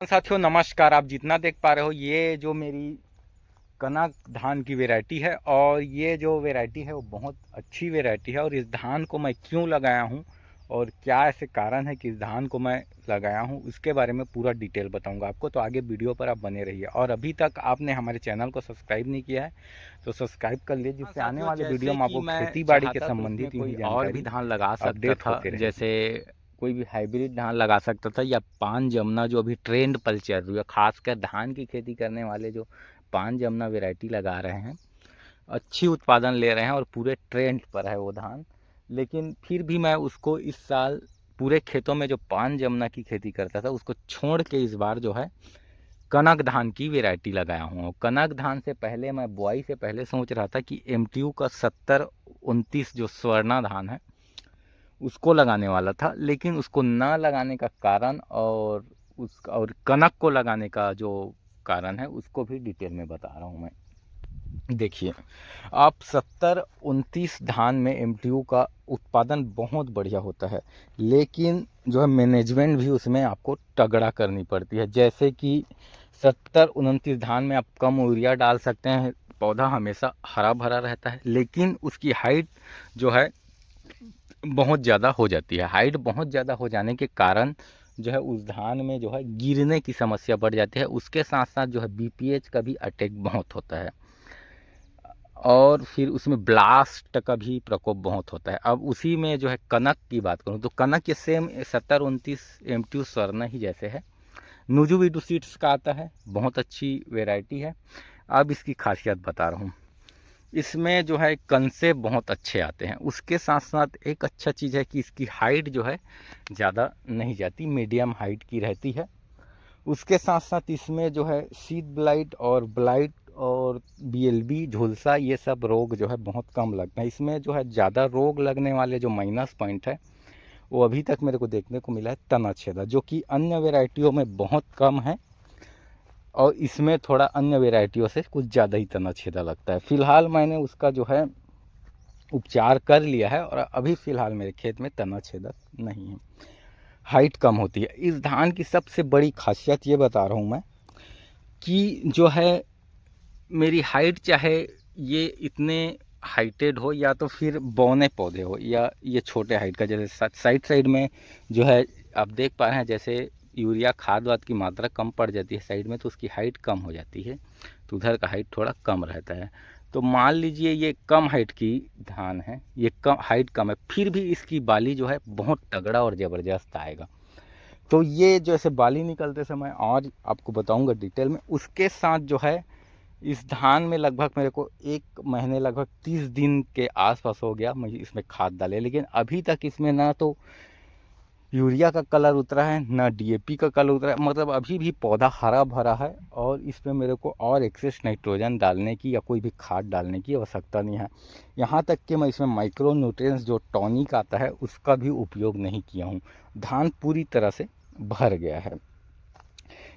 साथियों नमस्कार। आप जितना देख पा रहे हो ये जो मेरी कनक धान की वैरायटी है और ये जो वैरायटी है वो बहुत अच्छी वैरायटी है। और इस धान को मैं क्यों लगाया हूँ और क्या ऐसे कारण है कि इस धान को मैं लगाया हूँ उसके बारे में पूरा डिटेल बताऊंगा आपको। तो आगे वीडियो पर आप बने रहिए और अभी तक आपने हमारे चैनल को सब्सक्राइब नहीं किया है तो सब्सक्राइब कर लीजिए, जिससे आने साथियों, वाले वीडियो जैसे में कि आपको मैं खेती बाड़ी के चाहता तो इसमें संबंधित ही कोई और भी जानकारी धान लगा सकता अपडेट था। होते रहेगी। जैसे कोई भी हाइब्रिड धान लगा सकता था, या पान जमुना जो अभी ट्रेंड पर चल रही है, खासकर धान की खेती करने वाले जो पान जमुना वैरायटी लगा रहे हैं, अच्छी उत्पादन ले रहे हैं और पूरे ट्रेंड पर है वो धान। लेकिन फिर भी मैं उसको इस साल पूरे खेतों में जो पान जमुना की खेती करता था उसको छोड़ के इस बार जो है कनक धान की वैरायटी लगाया हूँ। कनक धान से पहले मैं बुआई से पहले सोच रहा था कि एमटीयू का 70-29 जो स्वर्णा धान है उसको लगाने वाला था, लेकिन उसको ना लगाने का कारण और कनक को लगाने का जो कारण है उसको भी डिटेल में बता रहा हूँ मैं। देखिए, आप 70-29 धान में एमटीयू का उत्पादन बहुत बढ़िया होता है, लेकिन जो है मैनेजमेंट भी उसमें आपको तगड़ा करनी पड़ती है। जैसे कि 70-29 धान में आप कम यूरिया डाल सकते हैं, पौधा हमेशा हरा भरा रहता है, लेकिन उसकी हाइट जो है बहुत ज़्यादा हो जाती है। हाइट बहुत ज़्यादा हो जाने के कारण जो है उस धान में जो है गिरने की समस्या बढ़ जाती है। उसके साथ साथ जो है बीपीएच का भी अटैक बहुत होता है और फिर उसमें ब्लास्ट का भी प्रकोप बहुत होता है। अब उसी में जो है कनक की बात करूँ तो कनक ये सेम 70-29 एमटीयू स्वर्णा ही जैसे है। नुजुविडू सीड्स का आता है, बहुत अच्छी वेराइटी है। अब इसकी खासियत बता रहा हूँ। इसमें जो है कनसे बहुत अच्छे आते हैं। उसके साथ साथ एक अच्छा चीज़ है कि इसकी हाइट जो है ज़्यादा नहीं जाती, मीडियम हाइट की रहती है। उसके साथ साथ इसमें जो है सीड ब्लाइट और ब्लाइट और बीएलबी झुलसा ये सब रोग जो है बहुत कम लगता है। इसमें जो है ज़्यादा रोग लगने वाले जो माइनस पॉइंट है वो अभी तक मेरे को देखने को मिला है तना छेदा, जो कि अन्य वेराइटियों में बहुत कम है और इसमें थोड़ा अन्य वेराइटियों से कुछ ज़्यादा ही तना छेदा लगता है। फिलहाल मैंने उसका जो है उपचार कर लिया है और अभी फ़िलहाल मेरे खेत में तना छेदक नहीं है। हाइट कम होती है। इस धान की सबसे बड़ी खासियत ये बता रहा हूँ मैं कि जो है मेरी हाइट चाहे ये इतने हाइटेड हो या तो फिर बौने पौधे हो या ये छोटे हाइट का, जैसे साइड साइड में जो है आप देख पा रहे हैं, जैसे यूरिया खाद वाद की मात्रा कम पड़ जाती है साइड में तो उसकी हाइट कम हो जाती है, तो उधर का हाइट थोड़ा कम रहता है। तो मान लीजिए ये कम हाइट की धान है, ये कम हाइट कम है, फिर भी इसकी बाली जो है बहुत तगड़ा और ज़बरदस्त आएगा। तो ये जैसे बाली निकलते समय और आपको बताऊंगा डिटेल में। उसके साथ जो है इस धान में लगभग मेरे को 1 महीने लगभग 30 दिन के आसपास हो गया मैं इसमें खाद डाले, लेकिन अभी तक इसमें ना तो यूरिया का कलर उतरा है ना डीएपी का कलर उतरा है। मतलब अभी भी पौधा हरा भरा है और इसमें मेरे को और एक्सेस नाइट्रोजन डालने की या कोई भी खाद डालने की आवश्यकता नहीं है। यहाँ तक कि मैं इसमें माइक्रो न्यूट्रिएंट्स जो टॉनिक आता है उसका भी उपयोग नहीं किया हूँ। धान पूरी तरह से भर गया है।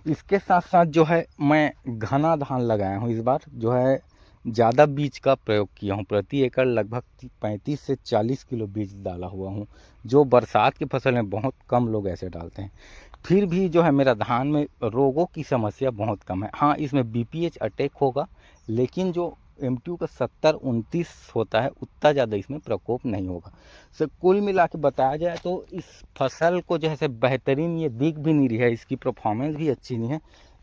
इसके साथ साथ जो है मैं घना धान लगाया हूँ इस बार, जो है ज़्यादा बीज का प्रयोग किया हूँ। प्रति एकड़ लगभग 35 से 40 किलो बीज डाला हुआ हूँ, जो बरसात की फसल में बहुत कम लोग ऐसे डालते हैं। फिर भी जो है मेरा धान में रोगों की समस्या बहुत कम है। हाँ, इसमें बीपीएच अटैक होगा, लेकिन जो एमटीयू का 70-29 होता है उतना ज़्यादा इसमें प्रकोप नहीं होगा। सो कुल मिला के बताया जाए तो इस फसल को जैसे बेहतरीन ये दिख भी नहीं रही है, इसकी परफॉर्मेंस भी अच्छी नहीं है,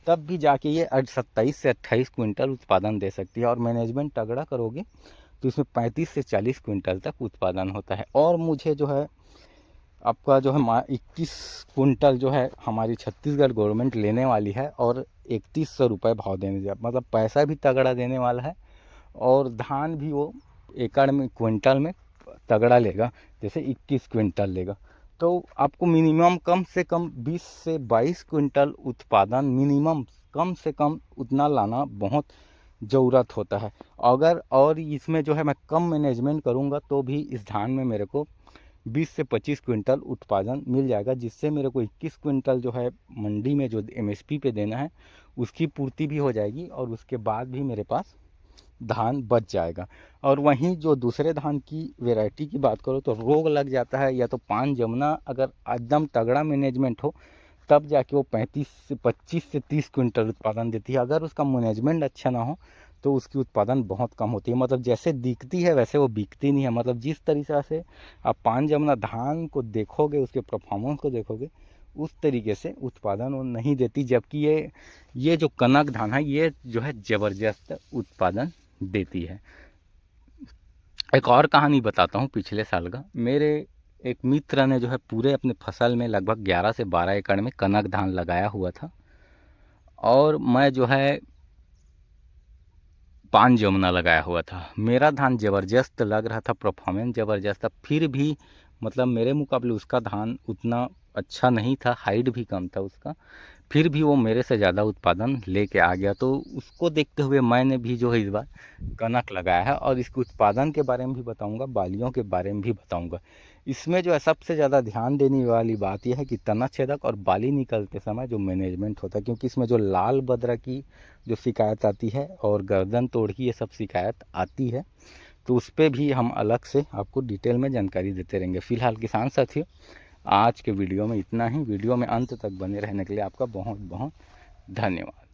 तब भी जाके ये 27 से 28 क्विंटल उत्पादन दे सकती है। और मैनेजमेंट तगड़ा करोगे तो इसमें 35 से 40 क्विंटल तक उत्पादन होता है। और मुझे जो है आपका जो है 21 कुंटल जो है हमारी छत्तीसगढ़ गवर्नमेंट लेने वाली है और 3100 रुपये भाव देने जा, मतलब पैसा भी तगड़ा देने वाला है और धान भी वो एकड़ में क्विंटल में तगड़ा लेगा, जैसे 21 क्विंटल लेगा। तो आपको मिनिमम कम से कम 20 से 22 क्विंटल उत्पादन मिनिमम कम से कम उतना लाना बहुत ज़रूरत होता है। अगर और इसमें जो है मैं कम मैनेजमेंट करूँगा तो भी इस धान में मेरे को 20 से 25 क्विंटल उत्पादन मिल जाएगा, जिससे मेरे को 21 क्विंटल जो है मंडी में जो एमएसपी पे देना है उसकी पूर्ति भी हो जाएगी और उसके बाद भी मेरे पास धान बच जाएगा। और वहीं जो दूसरे धान की वैरायटी की बात करो तो रोग लग जाता है, या तो पान जमुना अगर एकदम तगड़ा मैनेजमेंट हो तब जाके वो 25 से 30 क्विंटल उत्पादन देती है। अगर उसका मैनेजमेंट अच्छा ना हो तो उसकी उत्पादन बहुत कम होती है। मतलब जैसे दिखती है वैसे वो बिकती नहीं है। मतलब जिस तरीक़े से आप 5 जमुना धान को देखोगे, उसके परफॉर्मेंस को देखोगे, उस तरीके से उत्पादन वो नहीं देती। जबकि ये जो कनक धान है ये जो है ज़बरदस्त उत्पादन देती है। एक और कहानी बताता हूँ पिछले साल का। मेरे एक मित्र ने जो है पूरे अपने फसल में लगभग 11 से 12 एकड़ में कनक धान लगाया हुआ था, और मैं जो है 5 जमुना लगाया हुआ था। मेरा धान ज़बरदस्त लग रहा था, परफॉर्मेंस ज़बरदस्त था। फिर भी मतलब मेरे मुकाबले उसका धान उतना अच्छा नहीं था, हाइट भी कम था उसका। फिर भी वो मेरे से ज़्यादा उत्पादन लेके आ गया। तो उसको देखते हुए मैंने भी जो है इस बार कनक लगाया है, और इसके उत्पादन के बारे में भी बताऊंगा, बालियों के बारे में भी बताऊंगा। इसमें जो है सबसे ज़्यादा ध्यान देने वाली बात यह है कि तना छेदक और बाली निकलते समय जो मैनेजमेंट होता है, क्योंकि इसमें जो लाल बदरा की जो शिकायत आती है और गर्दन तोड़की ये सब शिकायत आती है, तो उस पर भी हम अलग से आपको डिटेल में जानकारी देते रहेंगे। फिलहाल किसान साथियों, आज के वीडियो में इतना ही। वीडियो में अंत तक बने रहने के लिए आपका बहुत बहुत धन्यवाद।